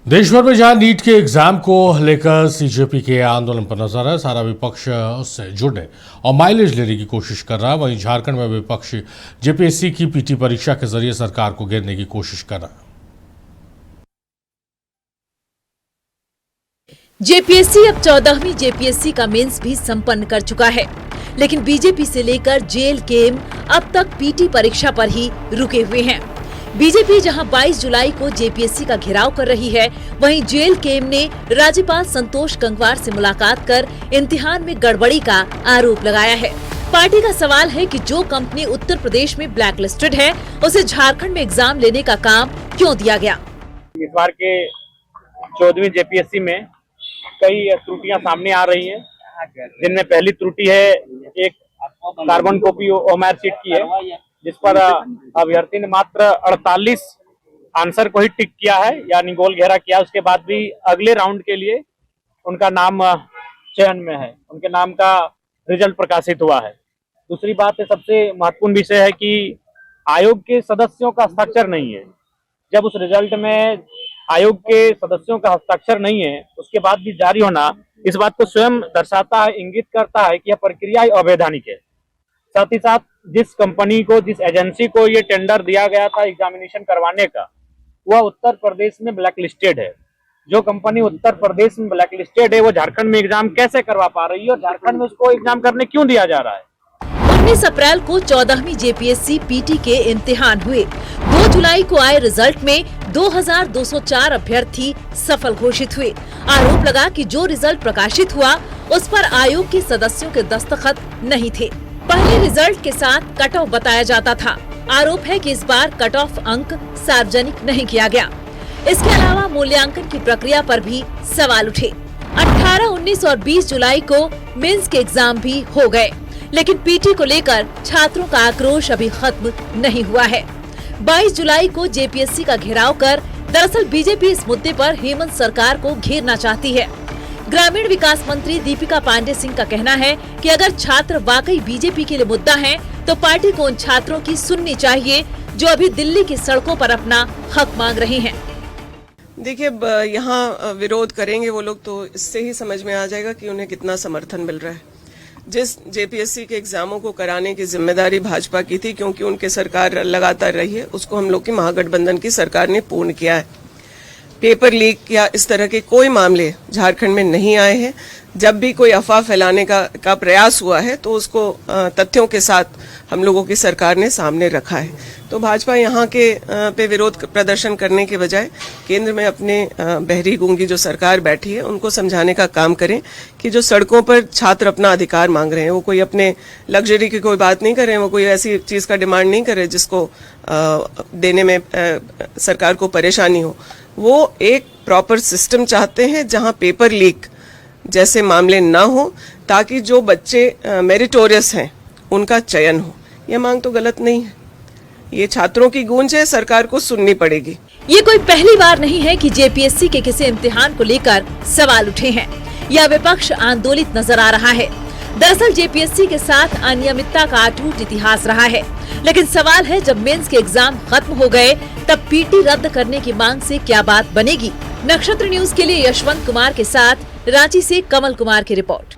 देश भर में जहां नीट के एग्जाम को लेकर सीजेपी के आंदोलन पर नजर है, सारा विपक्ष उससे जुड़ने और माइलेज लेने की कोशिश कर रहा है। वहीं झारखंड में विपक्ष जेपीएससी की पीटी परीक्षा के जरिए सरकार को घेरने की कोशिश कर रहा है। जेपीएससी अब 14वीं जेपीएससी का मेंस भी संपन्न कर चुका है, लेकिन बीजेपी से लेकर जेल केम अब तक पीटी परीक्षा पर ही रुके हुए हैं। बीजेपी जहां 22 जुलाई को जेपीएससी का घेराव कर रही है, वहीं जेल केम ने राज्यपाल संतोष गंगवार से मुलाकात कर इम्तिहान में गड़बड़ी का आरोप लगाया है। पार्टी का सवाल है कि जो कंपनी उत्तर प्रदेश में ब्लैक लिस्टेड है, उसे झारखंड में एग्जाम लेने का काम क्यों दिया गया। इस बार के 14वीं जेपीएससी में कई त्रुटियां सामने आ रही हैं, जिनमें पहली त्रुटि है एक कार्बन कॉपी ओएमआर शीट की है, जिस पर अभ्यर्थी ने मात्र 48 आंसर को ही टिक किया है, यानी गोल घेरा किया। उसके बाद भी अगले राउंड के लिए उनका नाम चयन में है, उनके नाम का रिजल्ट प्रकाशित हुआ है। दूसरी बात है, सबसे महत्वपूर्ण विषय है कि आयोग के सदस्यों का हस्ताक्षर नहीं है। जब उस रिजल्ट में आयोग के सदस्यों का हस्ताक्षर नहीं है, उसके बाद भी जारी होना इस बात को स्वयं दर्शाता है, इंगित करता है कि यह प्रक्रिया अवैधानिक है। साथ ही साथ जिस कंपनी को, जिस एजेंसी को ये टेंडर दिया गया था एग्जामिनेशन करवाने का, वह उत्तर प्रदेश में ब्लैक लिस्टेड है। जो कंपनी उत्तर प्रदेश में ब्लैक लिस्टेड है, वो झारखंड में एग्जाम कैसे करवा पा रही है और झारखंड में उसको एग्जाम करने क्यों दिया जा रहा है। 19 अप्रैल को 14वीं जेपीएससी पीटी के इम्तिहान हुए। 2 जुलाई को आए रिजल्ट में 2204 अभ्यर्थी सफल घोषित हुए। आरोप लगा कि जो रिजल्ट प्रकाशित हुआ, उस पर आयोग के सदस्यों के दस्तखत नहीं थे। पहले रिजल्ट के साथ कट ऑफ बताया जाता था। आरोप है कि इस बार कट ऑफ अंक सार्वजनिक नहीं किया गया। इसके अलावा मूल्यांकन की प्रक्रिया पर भी सवाल उठे। 18, 19 और 20 जुलाई को मेंस के एग्जाम भी हो गए, लेकिन पीटी को लेकर छात्रों का आक्रोश अभी खत्म नहीं हुआ है। 22 जुलाई को जेपीएससी का घेराव कर दरअसल बीजेपी इस मुद्दे पर हेमंत सरकार को घेरना चाहती है। ग्रामीण विकास मंत्री दीपिका पांडे सिंह का कहना है कि अगर छात्र वाकई बीजेपी के लिए मुद्दा हैं, तो पार्टी को उन छात्रों की सुननी चाहिए जो अभी दिल्ली की सड़कों पर अपना हक मांग रहे हैं। देखिए, यहाँ विरोध करेंगे वो लोग तो इससे ही समझ में आ जाएगा कि उन्हें कितना समर्थन मिल रहा है। जिस जेपीएससी के एग्जामों को कराने की जिम्मेदारी भाजपा की थी, क्योंकि उनके सरकार लगातार रही है, उसको हम लोग की महागठबंधन की सरकार ने पूर्ण किया है। पेपर लीक या इस तरह के कोई मामले झारखंड में नहीं आए हैं। जब भी कोई अफवाह फैलाने का प्रयास हुआ है, तो उसको तथ्यों के साथ हम लोगों की सरकार ने सामने रखा है। तो भाजपा यहाँ के पे विरोध प्रदर्शन करने के बजाय केंद्र में अपने बहरी गूंगी जो सरकार बैठी है, उनको समझाने का काम करें कि जो सड़कों पर छात्र अपना अधिकार मांग रहे हैं, वो कोई अपने लग्जरी की कोई बात नहीं कर रहे हैं, वो कोई ऐसी चीज का डिमांड नहीं कर रहे जिसको देने में सरकार को परेशानी हो। वो एक प्रॉपर सिस्टम चाहते हैं जहां पेपर लीक जैसे मामले ना हो, ताकि जो बच्चे मेरिटोरियस हैं उनका चयन हो। यह मांग तो गलत नहीं है, ये छात्रों की गूंज है, सरकार को सुननी पड़ेगी। ये कोई पहली बार नहीं है कि जेपीएससी के किसी इम्तिहान को लेकर सवाल उठे हैं। यह विपक्ष आंदोलित नजर आ रहा है। दरअसल जेपीएससी के साथ अनियमितता का अटूट इतिहास रहा है, लेकिन सवाल है जब मेंस के एग्जाम खत्म हो गए, तब पीटी रद्द करने की मांग से क्या बात बनेगी। नक्षत्र न्यूज के लिए यशवंत कुमार के साथ रांची से कमल कुमार की रिपोर्ट।